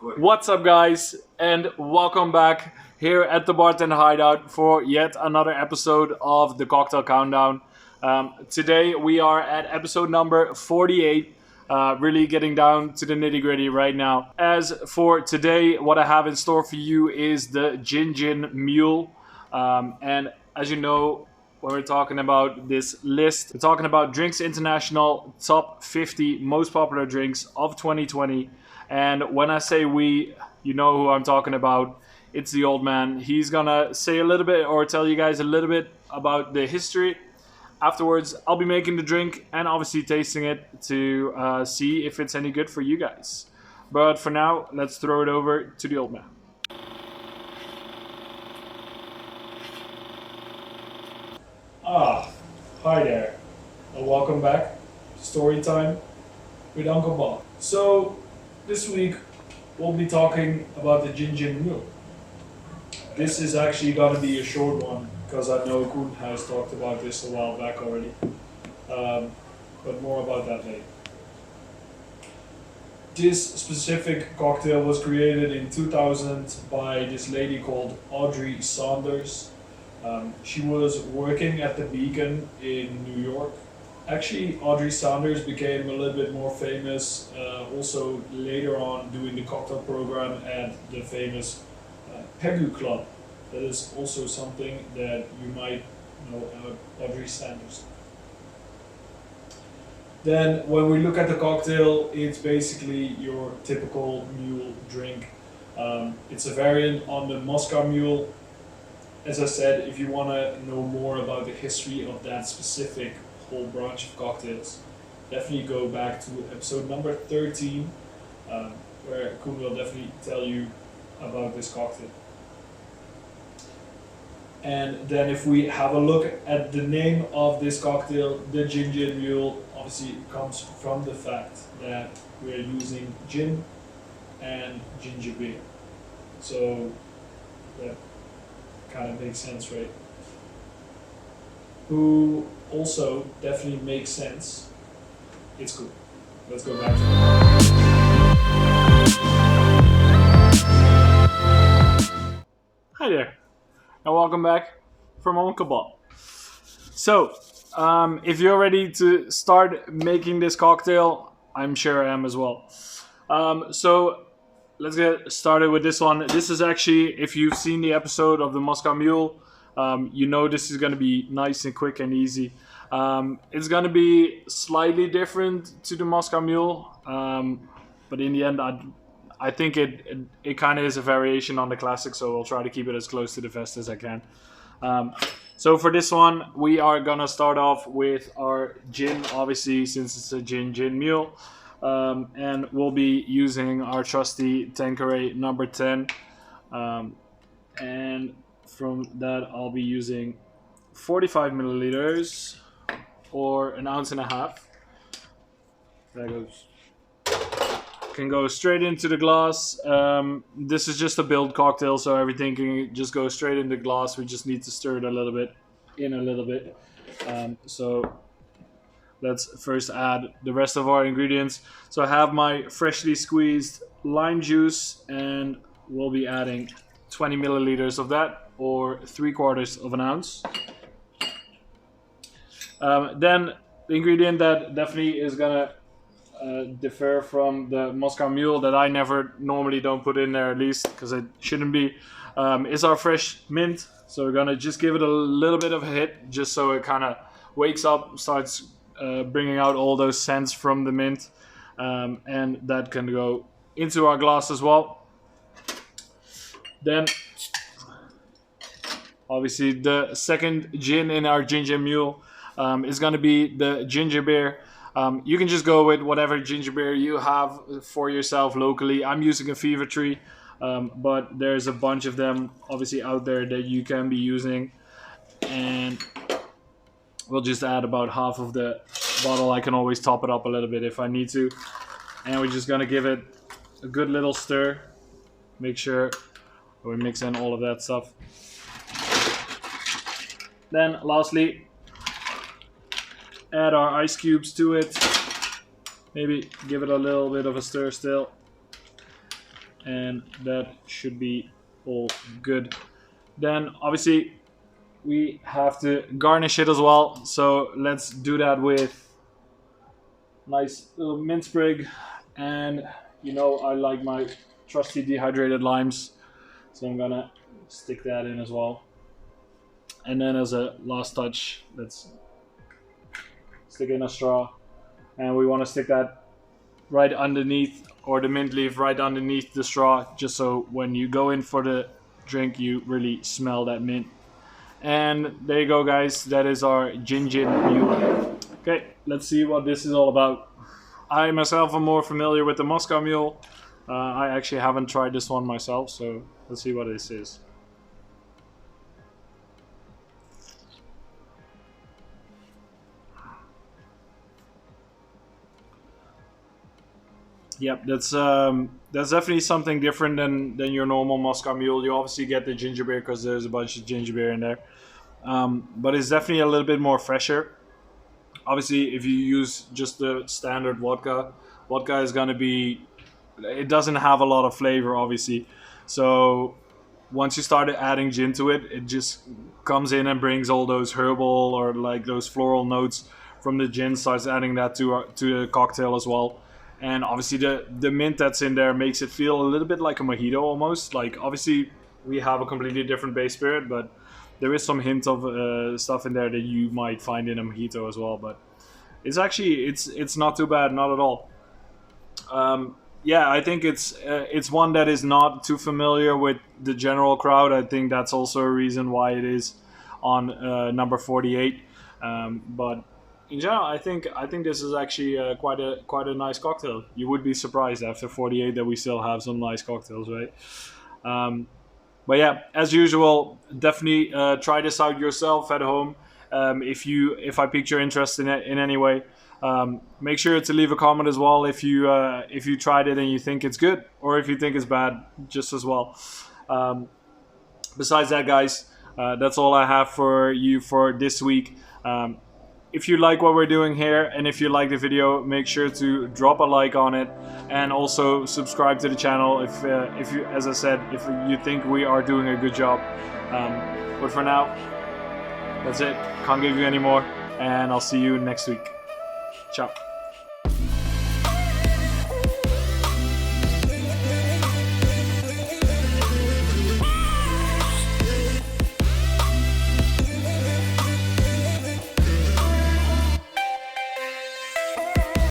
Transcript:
What's up, guys, and welcome back here at the Bartender Hideout for yet another episode of the Cocktail Countdown. Today we are at episode number 48, really getting down to the nitty gritty right now. As for today, what I have in store for you is the Gin Gin Mule. And as you know, when we're talking about this list, we're talking about Drinks International top 50 most popular drinks of 2020. And when I say we, you know who I'm talking about. It's the old man. He's gonna say a little bit or tell you guys a little bit about the history. Afterwards, I'll be making the drink and obviously tasting it to see if it's any good for you guys. But for now, let's throw it over to the old man. Hi there. And welcome back to Story Time with Uncle Bob. So, this week we'll be talking about the Gin Gin Mule. This is actually going to be a short one because I know Koen has talked about this a while back already. But more about that later. This specific cocktail was created in 2000 by this lady called Audrey Saunders. She was working at the Beacon in New York. Actually, Audrey Saunders became a little bit more famous also later on doing the cocktail program at the famous Pegu Club. That is also something that you might know about Audrey Saunders. Then when we look at the cocktail, it's basically your typical mule drink. It's a variant on the Moscow Mule. As I said, if you want to know more about the history of that specific whole branch of cocktails, definitely go back to episode number 13, where Koen will definitely tell you about this cocktail. And then if we have a look at the name of this cocktail, the Gin Gin Mule, obviously it comes from the fact that we are using gin and ginger beer. So that kind of makes sense, right? Who also definitely makes sense. It's cool. Let's go back to it. Hi there, and welcome back from Uncle Bob. So, if you're ready to start making this cocktail, I'm sure I am as well. So let's get started with this one. This is actually, if you've seen the episode of the Moscow Mule, you know this is going to be nice and quick and easy. It's going to be slightly different to the Moscow Mule, but in the end, I think it kind of is a variation on the classic, so I'll try to keep it as close to the vest as I can. So for this one, we are going to start off with our gin, obviously, since it's a Gin Gin Mule. And we'll be using our trusty Tanqueray number 10. And from that, I'll be using 45 milliliters or an ounce and a half. That can go straight into the glass. This is just a build cocktail, so everything can just go straight in the glass. We just need to stir it a little bit. So let's first add the rest of our ingredients. So I have my freshly squeezed lime juice, and we'll be adding 20 milliliters of that, or 3/4 of an ounce. Then the ingredient that definitely is gonna differ from the Moscow Mule, that I never normally don't put in there, at least because it shouldn't be, is our fresh mint. So we're gonna just give it a little bit of a hit, just so it kind of wakes up, starts bringing out all those scents from the mint, and that can go into our glass as well. Then obviously the second gin in our Gin Gin Mule is going to be the ginger beer. You can just go with whatever ginger beer you have for yourself locally. I'm using a Fever Tree, but there's a bunch of them obviously out there that you can be using, and we'll just add about half of the bottle. I can always top it up a little bit if I need to. And we're just going to give it a good little stir. Make sure we mix in all of that stuff. Then lastly, add our ice cubes to it. Maybe give it a little bit of a stir still. and that should be all good. Then obviously we have to garnish it as well, so let's do that with nice little mint sprig, and I like my trusty dehydrated limes, so I'm gonna stick that in as well. And then as a last touch, let's stick in a straw, and we want to stick that right underneath, or the mint leaf right underneath the straw, just so when you go in for the drink you really smell that mint. And there you go, guys, that is our Gin Gin Mule. Okay, let's see what this is all about. I myself am more familiar with the Moscow Mule. I actually haven't tried this one myself, so let's see what this is. Yep, that's definitely something different than your normal Moscow Mule. You obviously get the ginger beer because there's a bunch of ginger beer in there, but it's definitely a little bit more fresher. Obviously, if you use just the standard vodka, vodka is gonna be, it doesn't have a lot of flavor, obviously. So once you start adding gin to it, it just comes in and brings all those herbal or like those floral notes from the gin, starts adding that to the cocktail as well. And obviously the mint that's in there makes it feel a little bit like a mojito almost. Like obviously we have a completely different base spirit, but there is some hint of stuff in there that you might find in a mojito as well. But it's actually it's not too bad, not at all. Yeah, I think it's one that is not too familiar with the general crowd. I think that's also a reason why it is on number 48. But in general, I think this is actually quite a nice cocktail. You would be surprised after 48 that we still have some nice cocktails, right? Um, but yeah, as usual, definitely try this out yourself at home. If I piqued your interest in it in any way, make sure to leave a comment as well if you tried it and you think it's good, or if you think it's bad, just as well. Um, Besides that, guys, that's all I have for you for this week. If you like what we're doing here, and if you like the video, make sure to drop a like on it, and also subscribe to the channel if you, as I said, if you think we are doing a good job. But for now, that's it. Can't give you any more, and I'll see you next week. Ciao.